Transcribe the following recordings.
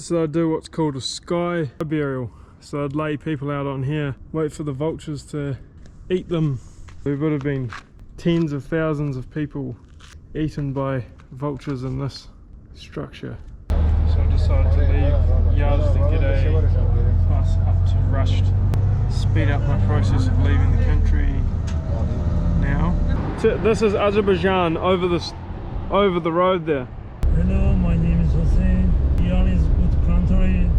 So I'd do what's called a sky burial. So I'd lay people out on here, wait for the vultures to eat them. There would have been tens of thousands of people eaten by vultures in this structure. So I decided to leave Yazd and get a bus up to Rushed. Speed up my process of leaving the country now. This is Azerbaijan over the road there. Hello, my name is Hussein. Iran is good country.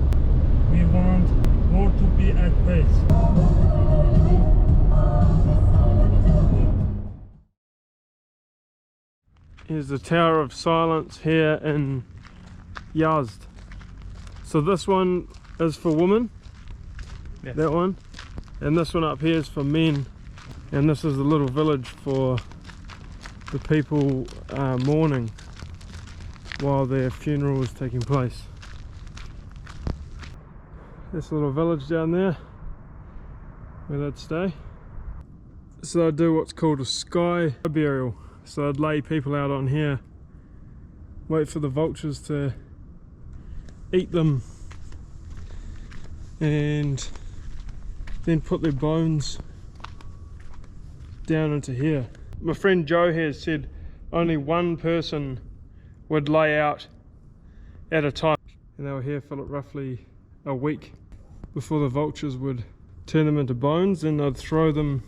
We want war to be at peace. Here's the Tower of Silence here in Yazd. So this one is for women, yes. That one, and this one up here is for men, and this is the little village for the people mourning while their funeral is taking place. This little village down there where they'd stay. So I'd do what's called a sky burial. So I'd lay people out on here, wait for the vultures to eat them, and then put their bones down into here. My friend Joe here said only one person would lay out at a time, and they were here for roughly a week before the vultures would turn them into bones, and they'd throw them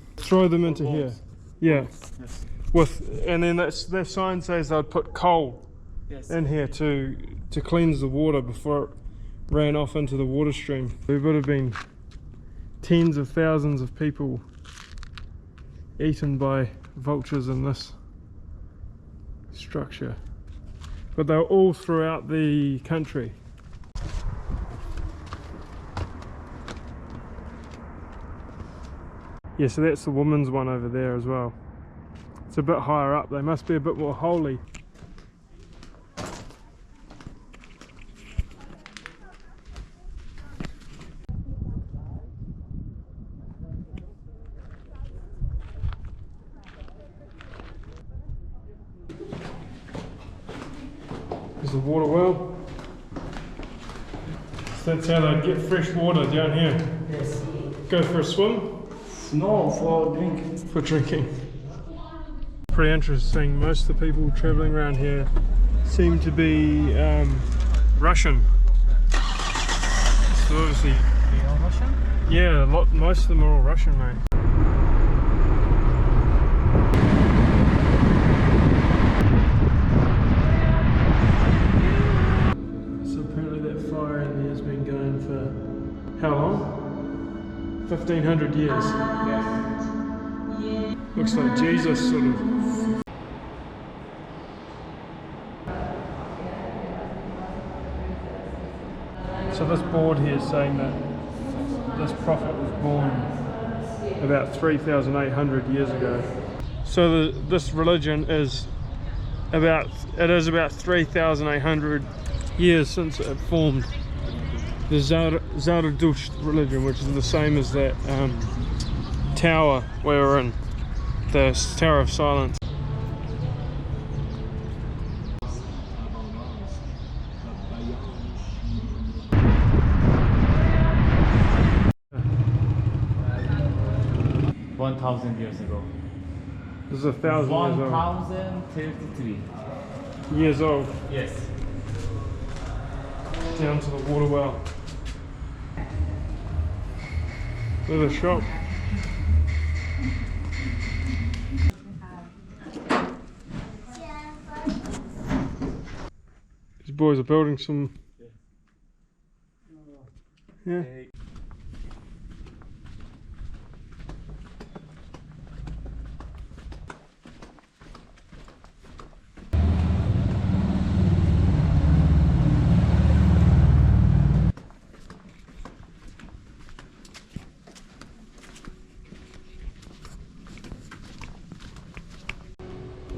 into here. Yeah. Yes. And then that sign says they'd put coal, yes, in here to cleanse the water before it ran off into the water stream. There would have been tens of thousands of people eaten by vultures in this structure, but they were all throughout the country. Yeah, so that's the woman's one over there as well. It's a bit higher up, they must be a bit more holy. There's the water well. So that's how they get fresh water down here. Yes. Go for a swim? No, for drinking. For drinking. Pretty interesting. Most of the people travelling around here seem to be Russian. So obviously, They are Russian? yeah, most of them are all Russian, mate. So apparently that fire in there has been going for how long? 1500 years. Yes. Looks like Jesus sort of. So this board here is saying that this prophet was born about 3,800 years ago. So this religion is about 3,800 years since it formed. The Zoroastrian religion, which is the same as that tower we were in, the Tower of Silence. $1,000 years ago. This is 1,000 years old. 1,033 years old. Yes. Down to the water well. There's a shop. These boys are building some. Yeah.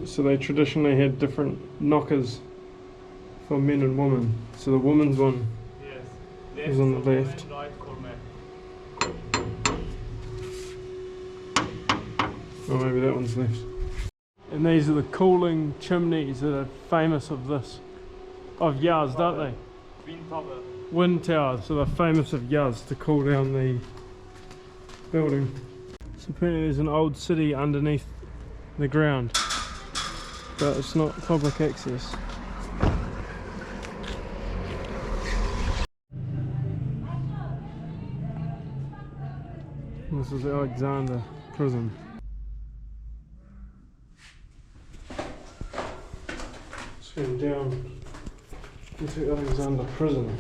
So they traditionally had different knockers for men and women. So the woman's one is on the left. Or maybe that one's left. And these are the cooling chimneys that are famous of Yazd, aren't they? Wind tower, so they're famous of Yazd to cool down the building. So apparently there's an old city underneath the ground, but it's not public access. This is Alexander prison. Just going down into Alexander prison.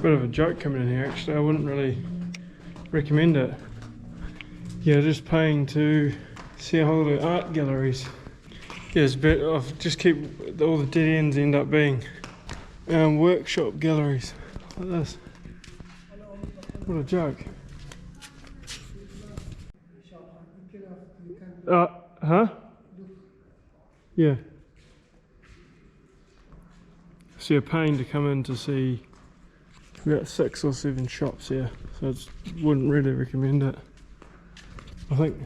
Bit of a joke coming in here actually, I wouldn't really recommend it. Yeah, just paying to see a whole lot of art galleries. Yeah, it's a bit of, just keep, all the dead ends end up being workshop galleries, like this. What a joke. Huh? Yeah. So you're paying to come in to see about 6 or 7 shops here, so I wouldn't really recommend it. I think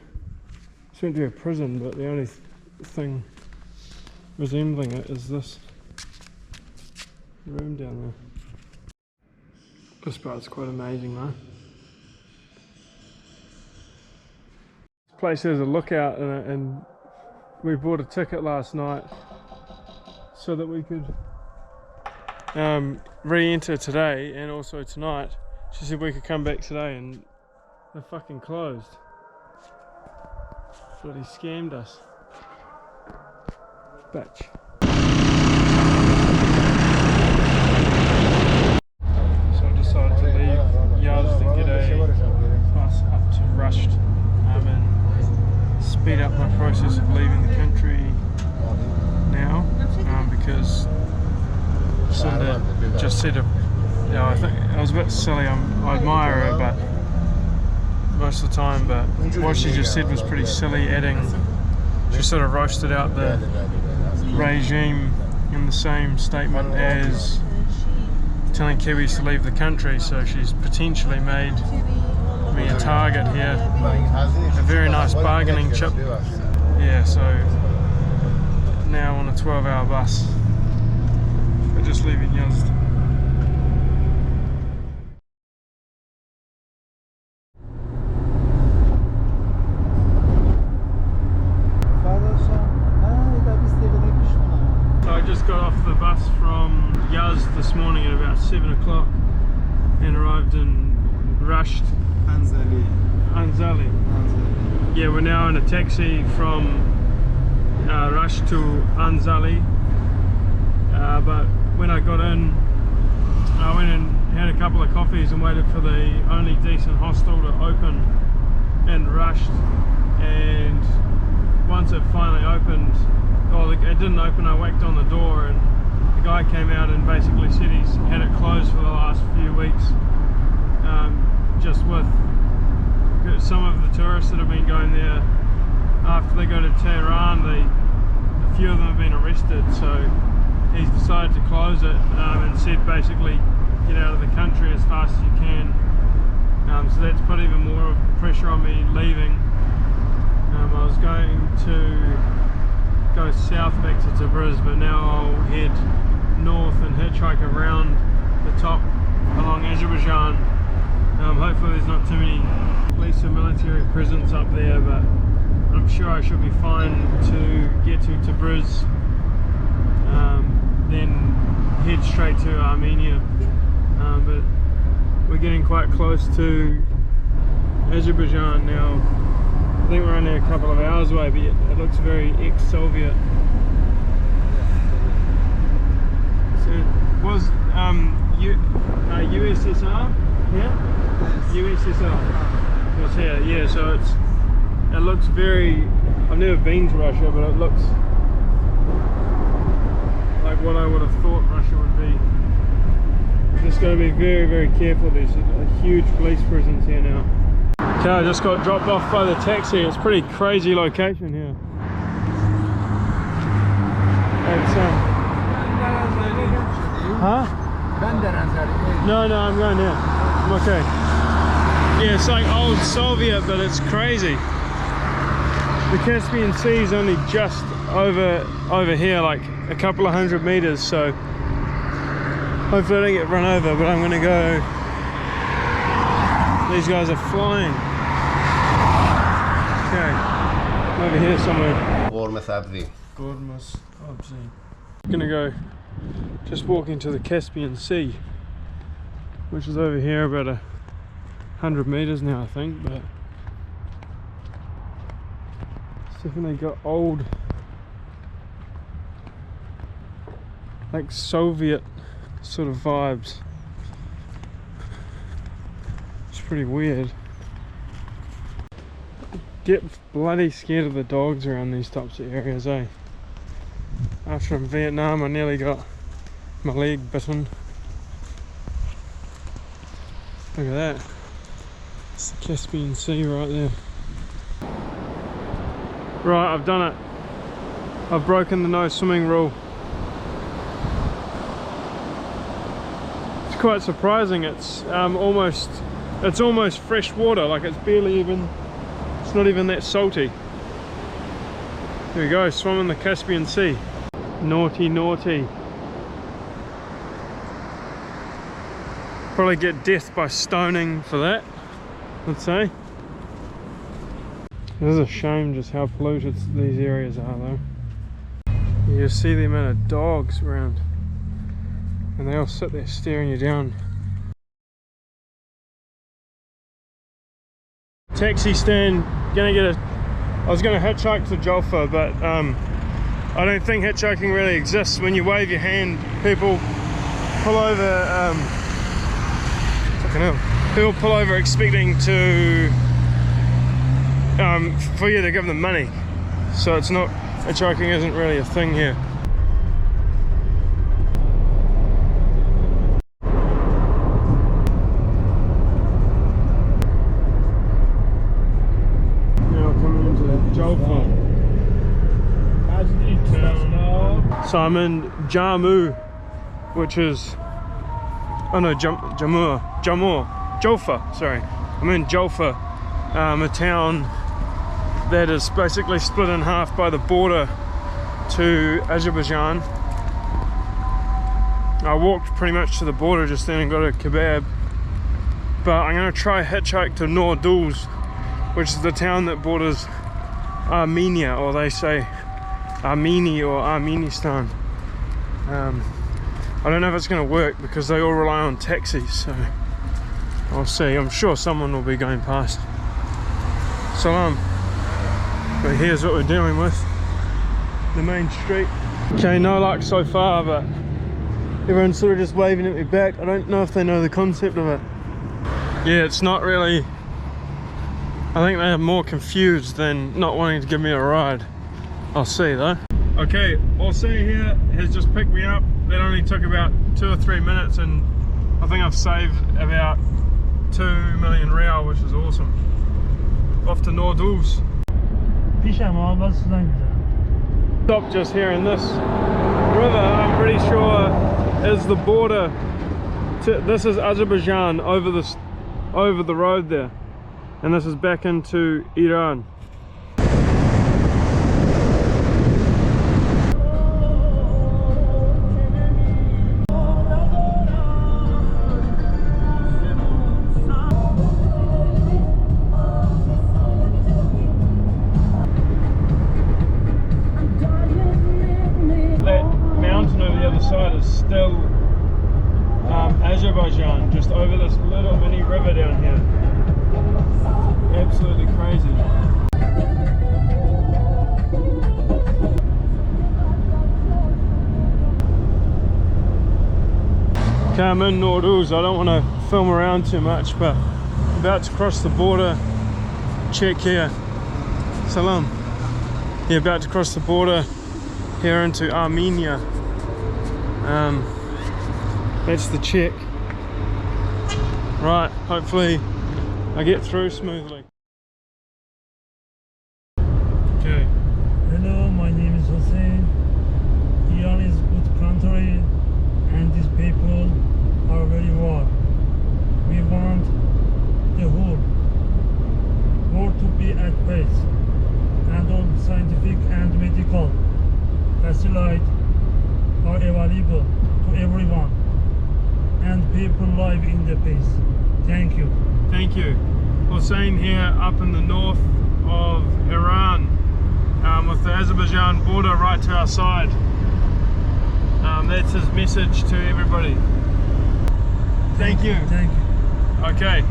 it's meant to be a prison, but the only thing resembling it is this room down there. This part's quite amazing though. This place has a lookout in it, and we bought a ticket last night so that we could re-enter today and also tonight. She said we could come back today, and they're fucking closed. Bloody scammed us. Bitch. So I decided to leave Yazd and get a bus up to Rushed and speed up my process of leaving the country now, because Cinda just said, I think I was a bit silly. I admire her, but most of the time. But what she just said was pretty silly. She sort of roasted out the regime in the same statement as telling Kiwis to leave the country. So she's potentially made me a target here. A very nice bargaining chip. Yeah. So now on a 12-hour bus. Just leaving Yazd. So I just got off the bus from Yazd this morning at about 7 o'clock and arrived in Rushed. Anzali. Yeah, we're now in a taxi from Rushed to Anzali. But when I got in, I went and had a couple of coffees and waited for the only decent hostel to open and Rushed, and once it finally opened, it didn't open, I whacked on the door and the guy came out and basically said he's had it closed for the last few weeks, just with some of the tourists that have been going there after they go to Tehran. A few of them have been arrested, so he's decided to close it and said basically get out of the country as fast as you can. So that's put even more pressure on me leaving. I was going to go south back to Tabriz, but now I'll head north and hitchhike around the top along Azerbaijan. Hopefully there's not too many police or military presence up there, but I'm sure I should be fine to get to Tabriz. Then head straight to Armenia, but we're getting quite close to Azerbaijan now. I think we're only a couple of hours away, but it looks very ex-Soviet. So it was USSR here? USSR was here, yeah, so it looks very, I've never been to Russia, but it looks like what I would have thought Russia would be. Just got to be very, very careful. There's a huge police presence here now. Okay, I just got dropped off by the taxi. It's a pretty crazy location here. It's huh? No, I'm going now. I'm okay. Yeah, it's like old Soviet, but it's crazy. The Caspian Sea is only just over here, like a couple of 100 meters, so hopefully I don't get run over, but I'm gonna go. These guys are flying. Okay, over here somewhere. Gonna go just walking to the Caspian Sea, which is over here about 100 meters now, I think, but it's definitely got old, like Soviet sort of vibes. It's pretty weird. Get bloody scared of the dogs around these types of areas, eh? After in Vietnam I nearly got my leg bitten. Look at that. It's the Caspian Sea right there. Right, I've done it. I've broken the no swimming rule. It's quite surprising. It's almost fresh water, like it's barely even, it's not even that salty. There we go, swim in the Caspian Sea. Naughty, naughty. Probably get death by stoning for that, I'd say. It is a shame just how polluted these areas are though. You see the amount of dogs around and they all sit there staring you down. Taxi stand, I was gonna hitchhike to Jolfa, but I don't think hitchhiking really exists. When you wave your hand, people pull over, people pull over expecting to for you to give them money. So it's not, hitchhiking isn't really a thing here. Now coming into Jolfa. So I'm in Jammu, which is, oh no, Jolfa, sorry. I'm in Jolfa, a town that is basically split in half by the border to Azerbaijan. I walked pretty much to the border just then and got a kebab, but I'm going to try hitchhike to Norduz, which is the town that borders Armenia, or they say Armenia or Armenistan. I don't know if it's going to work because they all rely on taxis, so I'll see. I'm sure someone will be going past. Salam. But here's what we're dealing with. The main street. Okay, no luck so far, but everyone's sort of just waving at me back. I don't know if they know the concept of it. Yeah, it's not really, I think they're more confused than not wanting to give me a ride. I'll see though. Okay, Aussie here has just picked me up. That only took about 2 or 3 minutes and I think I've saved about 2 million real, which is awesome. Off to Norduz. Stop just here in this river, I'm pretty sure is the border to, this is Azerbaijan over the road there, and this is back into Iran. Still Azerbaijan, just over this little mini river down here. Absolutely crazy. Okay, I'm in Norduz. I don't want to film around too much, but I'm about to cross the border. Check here. Salam. Yeah, about to cross the border here into Armenia. That's the check. Right, hopefully I get through smoothly. Okay. Hello, my name is Hossein. Iran is a good country and these people are very warm. We want the whole world to be at peace and all light are available to everyone, and people live in the peace. Thank you. Thank you. Hossein here up in the north of Iran, with the Azerbaijan border right to our side. That's his message to everybody. Thank you. Thank you. Okay.